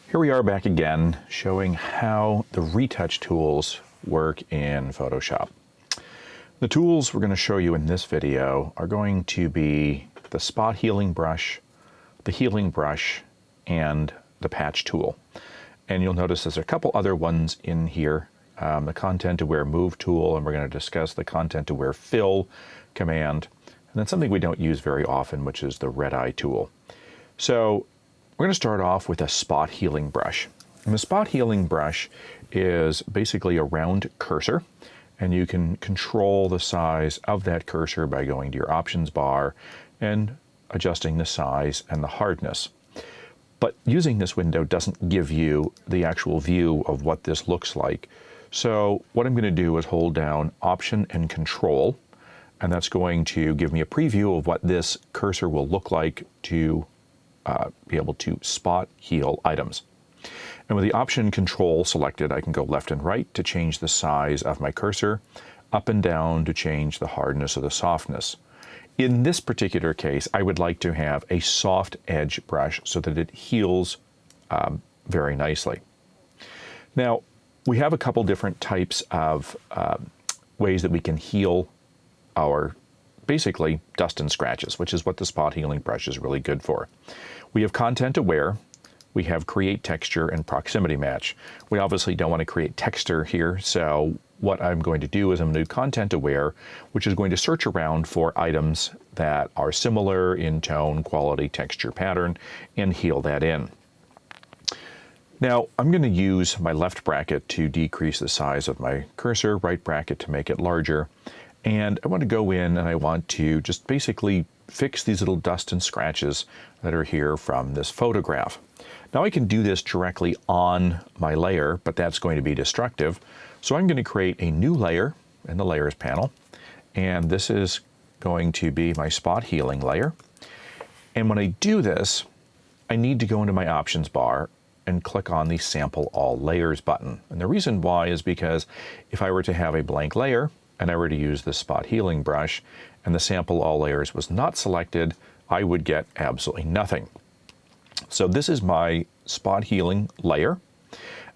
Here we are back again, showing how the retouch tools work in Photoshop. The tools we're going to show you in this video are going to be the spot healing brush, the healing brush, and the patch tool. And you'll notice there's a couple other ones in here, the ContentAware move tool, and we're going to discuss the ContentAware fill command, and then something we don't use very often, which is the red eye tool. So we're going to start off with a spot healing brush. And the spot healing brush is basically a round cursor, and you can control the size of that cursor by going to your options bar and adjusting the size and the hardness. But using this window doesn't give you the actual view of what this looks like. So what I'm going to do is hold down Option and Control, and that's going to give me a preview of what this cursor will look like to be able to spot heal items. And with the Option Control selected, I can go left and right to change the size of my cursor, up and down to change the hardness or the softness. In this particular case, I would like to have a soft edge brush so that it heals very nicely. Now, we have a couple different types of ways that we can heal our basically dust and scratches, which is what the spot healing brush is really good for. We have ContentAware, we have Create Texture, and Proximity Match. We obviously don't want to create texture here, so what I'm going to do is I'm going to do ContentAware, which is going to search around for items that are similar in tone, quality, texture, pattern, and heal that in. Now, I'm going to use my left bracket to decrease the size of my cursor, right bracket to make it larger, and I want to go in and I want to just basically fix these little dust and scratches that are here from this photograph. Now I can do this directly on my layer, but that's going to be destructive. So I'm going to create a new layer in the Layers panel, and this is going to be my spot healing layer. And when I do this, I need to go into my options bar and click on the Sample All Layers button. And the reason why is because if I were to have a blank layer and I were to use the spot healing brush and the Sample All Layers was not selected, I would get absolutely nothing. So this is my spot healing layer,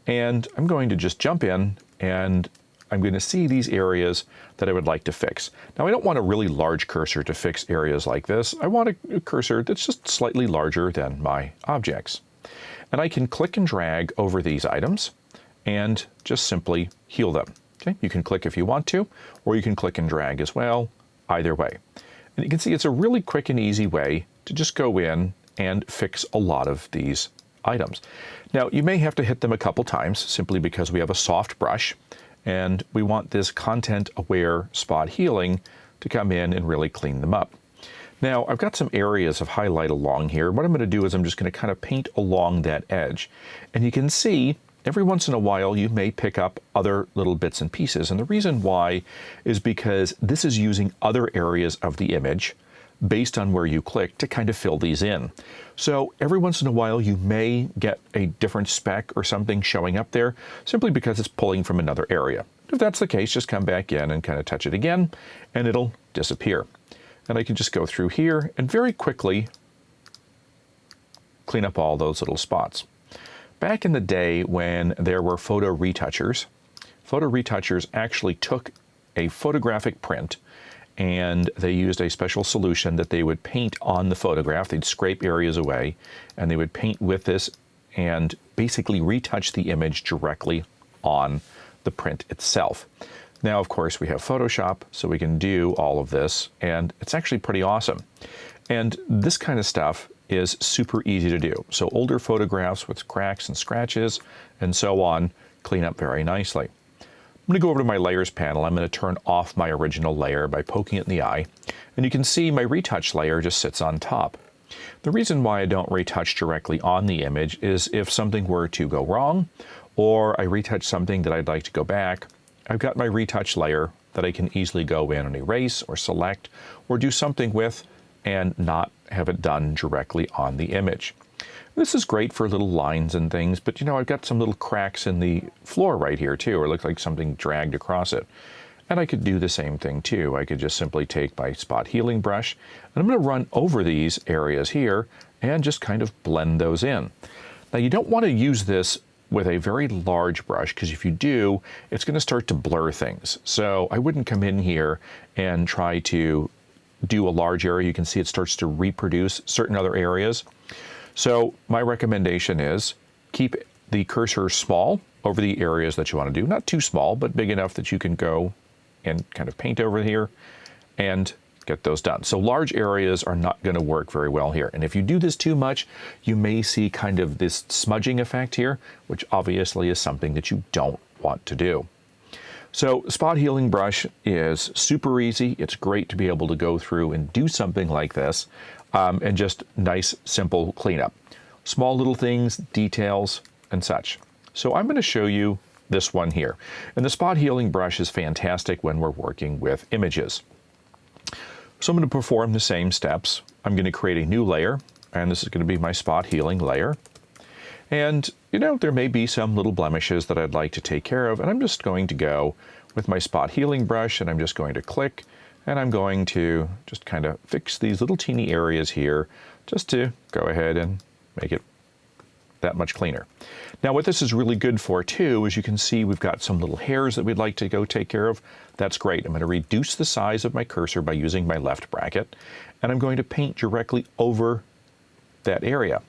and I'm going to just jump in and I'm going to see these areas that I would like to fix. Now, I don't want a really large cursor to fix areas like this. I want a cursor that's just slightly larger than my objects. And I can click and drag over these items and just simply heal them. Okay? You can click if you want to, or you can click and drag as well, either way. And you can see it's a really quick and easy way to just go in and fix a lot of these items. Now, you may have to hit them a couple times simply because we have a soft brush and we want this ContentAware spot healing to come in and really clean them up. Now, I've got some areas of highlight along here. What I'm going to do is I'm just going to kind of paint along that edge. And you can see every once in a while you may pick up other little bits and pieces. And the reason why is because this is using other areas of the image based on where you click to kind of fill these in. So every once in a while you may get a different speck or something showing up there simply because it's pulling from another area. If that's the case, just come back in and kind of touch it again and it'll disappear. And I can just go through here and very quickly clean up all those little spots. Back in the day when there were photo retouchers actually took a photographic print and they used a special solution that they would paint on the photograph. They'd scrape areas away and they would paint with this and basically retouch the image directly on the print itself. Now, of course, we have Photoshop, so we can do all of this, and it's actually pretty awesome. And this kind of stuff is super easy to do. So older photographs with cracks and scratches and so on clean up very nicely. I'm going to go over to my Layers panel. I'm going to turn off my original layer by poking it in the eye. And you can see my retouch layer just sits on top. The reason why I don't retouch directly on the image is if something were to go wrong, or I retouch something that I'd like to go back, I've got my retouch layer that I can easily go in and erase or select or do something with and not have it done directly on the image. This is great for little lines and things, but you know, I've got some little cracks in the floor right here too, or it looks like something dragged across it. And I could do the same thing too. I could just simply take my spot healing brush and I'm going to run over these areas here and just kind of blend those in. Now you don't want to use this with a very large brush, because if you do, it's going to start to blur things. So I wouldn't come in here and try to do a large area. You can see it starts to reproduce certain other areas. So my recommendation is keep the cursor small over the areas that you want to do. Not too small, but big enough that you can go and kind of paint over here and get those done. So large areas are not going to work very well here. And if you do this too much, you may see kind of this smudging effect here, which obviously is something that you don't want to do. So spot healing brush is super easy. It's great to be able to go through and do something like this, and just nice, simple cleanup. Small little things, details, and such. So I'm going to show you this one here. And the spot healing brush is fantastic when we're working with images. So I'm going to perform the same steps. I'm going to create a new layer, and this is going to be my spot healing layer. And, you know, there may be some little blemishes that I'd like to take care of, and I'm just going to go with my spot healing brush, and I'm just going to click, and I'm going to just kind of fix these little teeny areas here, just to go ahead and make it that much cleaner. Now what this is really good for too, is you can see we've got some little hairs that we'd like to go take care of. That's great. I'm going to reduce the size of my cursor by using my left bracket, and I'm going to paint directly over that area.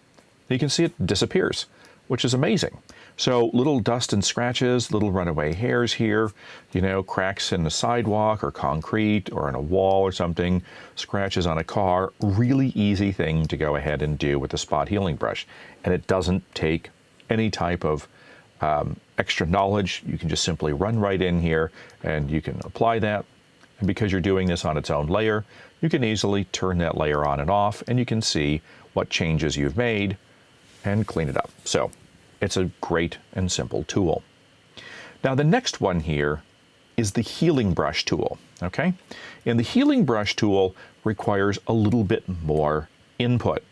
You can see it disappears, which is amazing. So little dust and scratches, little runaway hairs here, you know, cracks in the sidewalk or concrete or in a wall or something, scratches on a car, really easy thing to go ahead and do with the spot healing brush. And it doesn't take any type of extra knowledge. You can just simply run right in here and you can apply that. And because you're doing this on its own layer, you can easily turn that layer on and off, and you can see what changes you've made and clean it up. So it's a great and simple tool. Now the next one here is the healing brush tool, okay? And the healing brush tool requires a little bit more input.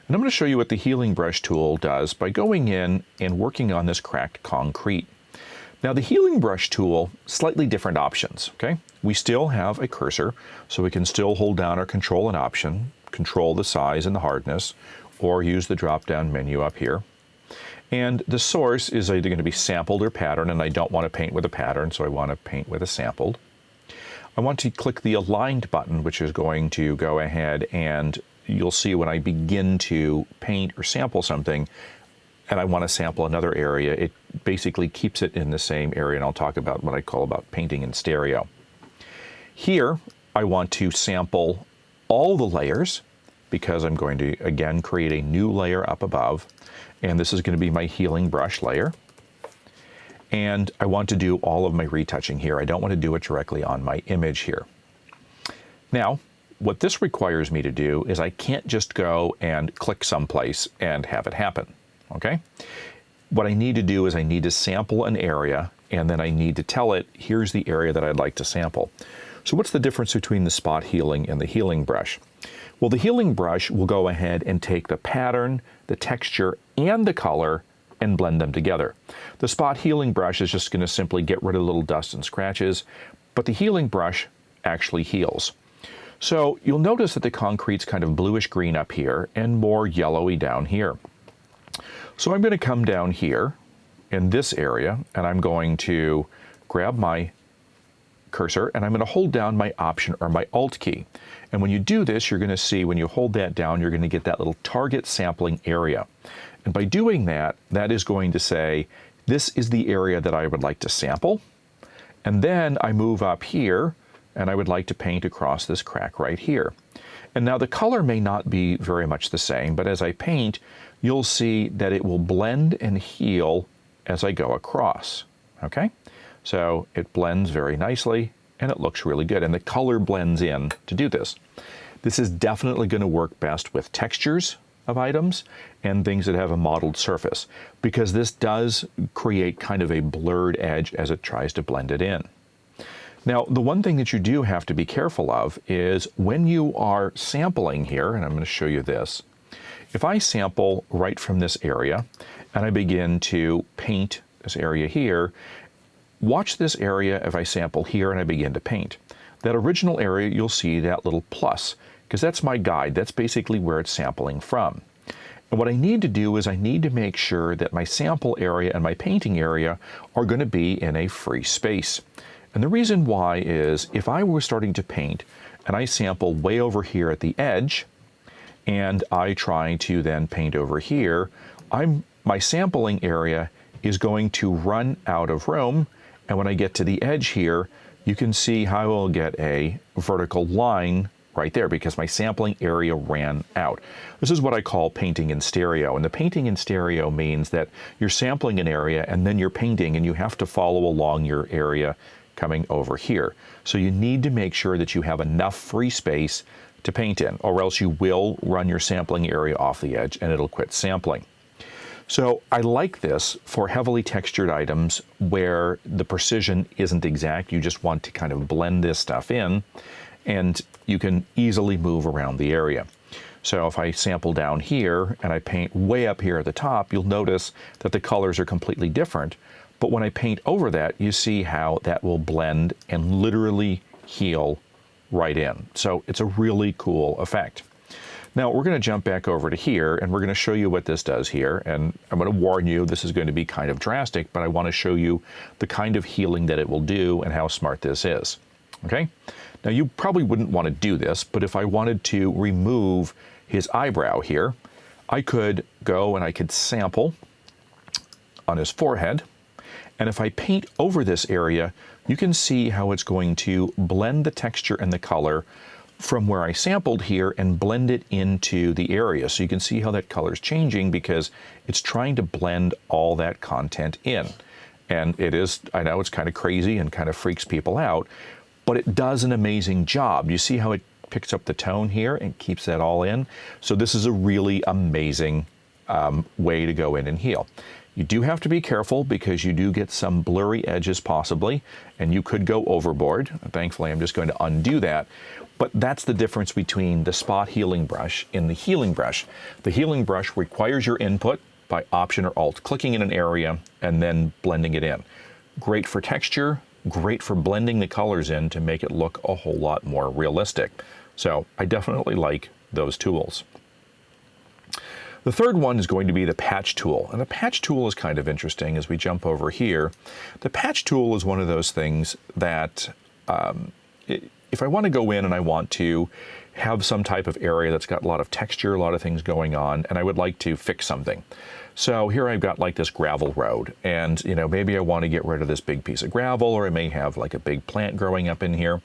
And I'm going to show you what the healing brush tool does by going in and working on this cracked concrete. Now the healing brush tool, slightly different options, okay? We still have a cursor, so we can still hold down or control an option, control the size and the hardness, or use the drop-down menu up here. And the source is either going to be sampled or pattern, and I don't want to paint with a pattern, so I want to paint with a sampled. I want to click the aligned button, which is going to go ahead, and you'll see when I begin to paint or sample something, and I want to sample another area, it basically keeps it in the same area, and I'll talk about what I call about painting in stereo. Here, I want to sample all the layers, because I'm going to, again, create a new layer up above, and this is going to be my healing brush layer. And I want to do all of my retouching here. I don't want to do it directly on my image here. Now, what this requires me to do is I can't just go and click someplace and have it happen, okay? What I need to do is I need to sample an area, and then I need to tell it, here's the area that I'd like to sample. So what's the difference between the spot healing and the healing brush? Well, the healing brush will go ahead and take the pattern, the texture, and the color and blend them together. The spot healing brush is just going to simply get rid of little dust and scratches, but the healing brush actually heals. So you'll notice that the concrete's kind of bluish green up here and more yellowy down here. So I'm going to come down here in this area, and I'm going to grab my cursor, and I'm going to hold down my Option or my Alt key. And when you do this, you're going to see when you hold that down, you're going to get that little target sampling area. And by doing that, that is going to say, this is the area that I would like to sample. And then I move up here, and I would like to paint across this crack right here. And now the color may not be very much the same, but as I paint, you'll see that it will blend and heal as I go across, okay? So it blends very nicely, and it looks really good, and the color blends in to do this. This is definitely going to work best with textures of items and things that have a modeled surface, because this does create kind of a blurred edge as it tries to blend it in. Now, the one thing that you do have to be careful of is when you are sampling here, and I'm going to show you this, if I sample right from this area and I begin to paint this area here, watch this area if I sample here and I begin to paint. That original area, you'll see that little plus, because that's my guide. That's basically where it's sampling from. And what I need to do is I need to make sure that my sample area and my painting area are going to be in a free space. And the reason why is if I were starting to paint and I sample way over here at the edge and I try to then paint over here, my sampling area is going to run out of room. And when I get to the edge here, you can see how I will get a vertical line right there because my sampling area ran out. This is what I call painting in stereo. And the painting in stereo means that you're sampling an area and then you're painting and you have to follow along your area coming over here. So you need to make sure that you have enough free space to paint in, or else you will run your sampling area off the edge and it'll quit sampling. So I like this for heavily textured items where the precision isn't exact. You just want to kind of blend this stuff in and you can easily move around the area. So if I sample down here and I paint way up here at the top, you'll notice that the colors are completely different. But when I paint over that, you see how that will blend and literally heal right in. So it's a really cool effect. Now we're going to jump back over to here and we're going to show you what this does here. And I'm going to warn you, this is going to be kind of drastic, but I want to show you the kind of healing that it will do and how smart this is. Okay? Now you probably wouldn't want to do this, but if I wanted to remove his eyebrow here, I could go and I could sample on his forehead. And if I paint over this area, you can see how it's going to blend the texture and the color from where I sampled here and blend it into the area. So you can see how that color is changing because it's trying to blend all that content in. And it is, I know it's kind of crazy and kind of freaks people out, but it does an amazing job. You see how it picks up the tone here and keeps that all in? So this is a really amazing way to go in and heal. You do have to be careful because you do get some blurry edges possibly, and you could go overboard. Thankfully, I'm just going to undo that. But that's the difference between the spot healing brush and the healing brush. The healing brush requires your input by Option or Alt, clicking in an area and then blending it in. Great for texture, great for blending the colors in to make it look a whole lot more realistic. So I definitely like those tools. The third one is going to be the patch tool. And the patch tool is kind of interesting as we jump over here. The patch tool is one of those things that if I want to go in and I want to have some type of area that's got a lot of texture, a lot of things going on, and I would like to fix something. So here I've got like this gravel road, and maybe I want to get rid of this big piece of gravel, or I may have like a big plant growing up in here.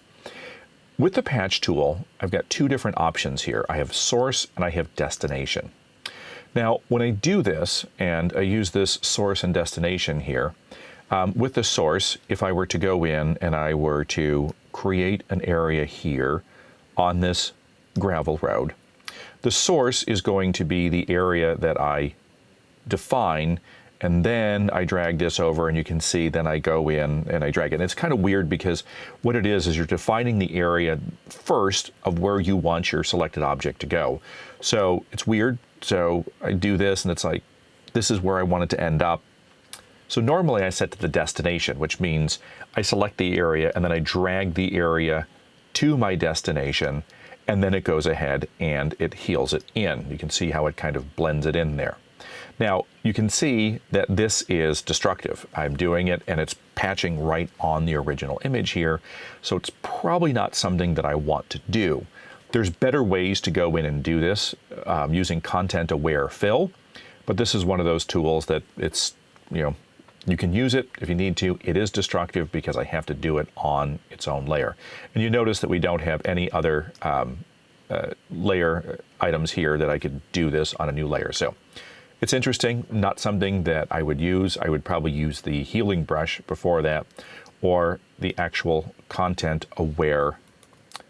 With the patch tool, I've got two different options here. I have source and I have destination. Now, when I do this, and I use this source and destination here, with the source, if I were to go in and I were to create an area here on this gravel road, the source is going to be the area that I define, and then I drag this over and you can see then I go in and I drag it. And it's kind of weird because what it is you're defining the area first of where you want your selected object to go. So it's weird. So I do this and it's like, this is where I want it to end up. So normally I set to the destination, which means I select the area and then I drag the area to my destination, and then it goes ahead and it heals it in. You can see how it kind of blends it in there. Now you can see that this is destructive. I'm doing it and it's patching right on the original image here. So it's probably not something that I want to do. There's better ways to go in and do this using ContentAware fill, but this is one of those tools that it's, you can use it if you need to. It is destructive because I have to do it on its own layer. And you notice that we don't have any other layer items here that I could do this on a new layer. So it's interesting, not something that I would use. I would probably use the healing brush before that, or the actual ContentAware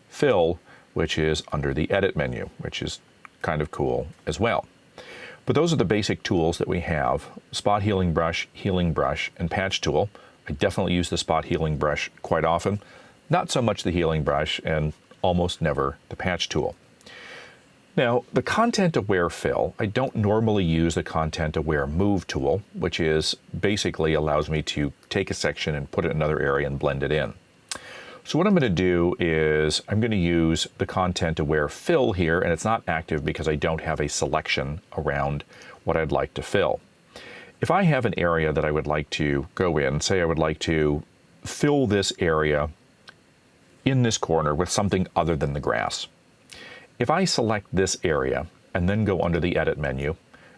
fill, which is under the edit menu, which is kind of cool as well. But those are the basic tools that we have: spot healing brush, and patch tool. I definitely use the spot healing brush quite often, not so much the healing brush, and almost never the patch tool. Now, the ContentAware fill, I don't normally use the ContentAware move tool, which is basically allows me to take a section and put it in another area and blend it in. So what I'm going to do is I'm going to use the ContentAware fill here, and it's not active because I don't have a selection around what I'd like to fill. If I have an area that I would like to go in, say I would like to fill this area in this corner with something other than the grass. If I select this area and then go under the Edit menu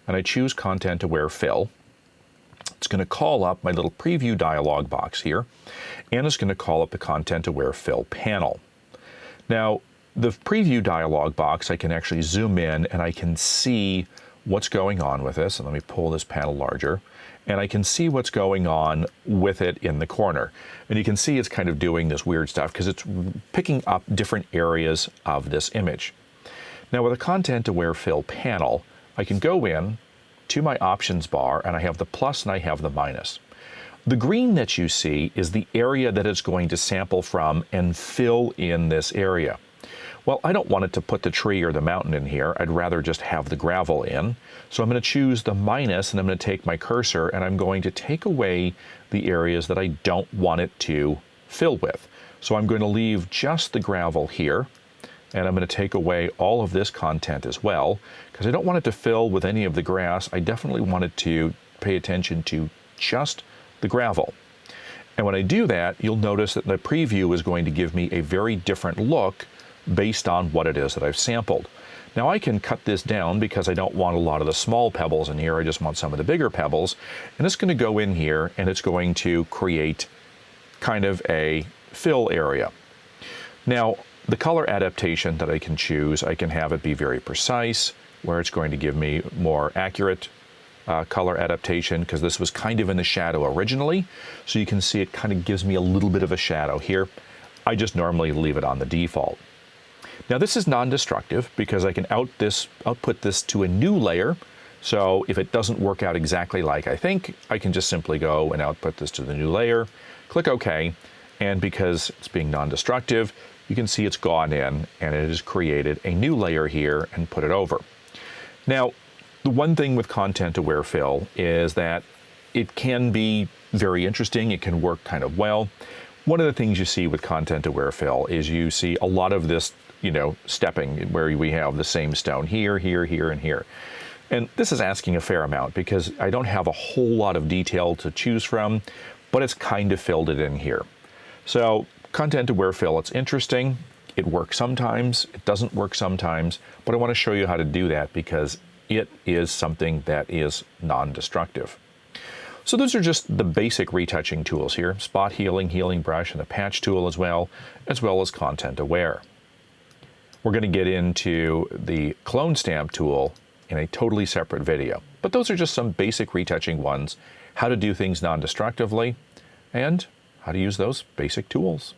and I choose ContentAware Fill, it's going to call up my little preview dialog box here, and it's going to call up the ContentAware Fill panel. Now, the preview dialog box, I can actually zoom in and I can see what's going on with this. And let me pull this panel larger, and I can see what's going on with it in the corner. And you can see it's kind of doing this weird stuff because it's picking up different areas of this image. Now, with a ContentAware Fill panel, I can go in to my options bar, and I have the plus and I have the minus. The green that you see is the area that it's going to sample from and fill in this area. Well, I don't want it to put the tree or the mountain in here. I'd rather just have the gravel in. So I'm going to choose the minus, and I'm going to take my cursor and I'm going to take away the areas that I don't want it to fill with. So I'm going to leave just the gravel here, and I'm going to take away all of this content as well, because I don't want it to fill with any of the grass. I definitely want it to pay attention to just the gravel. And when I do that, you'll notice that the preview is going to give me a very different look based on what it is that I've sampled. Now I can cut this down because I don't want a lot of the small pebbles in here. I just want some of the bigger pebbles. And it's going to go in here and it's going to create kind of a fill area. Now, the color adaptation that I can choose, I can have it be very precise, where it's going to give me more accurate color adaptation, because this was kind of in the shadow originally. So you can see it kind of gives me a little bit of a shadow here. I just normally leave it on the default. Now this is non-destructive because I can output this to a new layer. So if it doesn't work out exactly like I think, I can just simply go and output this to the new layer, click OK, and because it's being non-destructive, you can see it's gone in and it has created a new layer here and put it over. Now, the one thing with ContentAware Fill is that it can be very interesting. It can work kind of well. One of the things you see with ContentAware Fill is you see a lot of this, stepping where we have the same stone here, here, here, and here. And this is asking a fair amount because I don't have a whole lot of detail to choose from, but it's kind of filled it in here. So ContentAware Fill, it's interesting. It works sometimes, it doesn't work sometimes, but I want to show you how to do that because it is something that is non-destructive. So those are just the basic retouching tools here: spot healing, healing brush, and the patch tool as well as ContentAware. We're going to get into the clone stamp tool in a totally separate video, but those are just some basic retouching ones, how to do things non-destructively, and how to use those basic tools.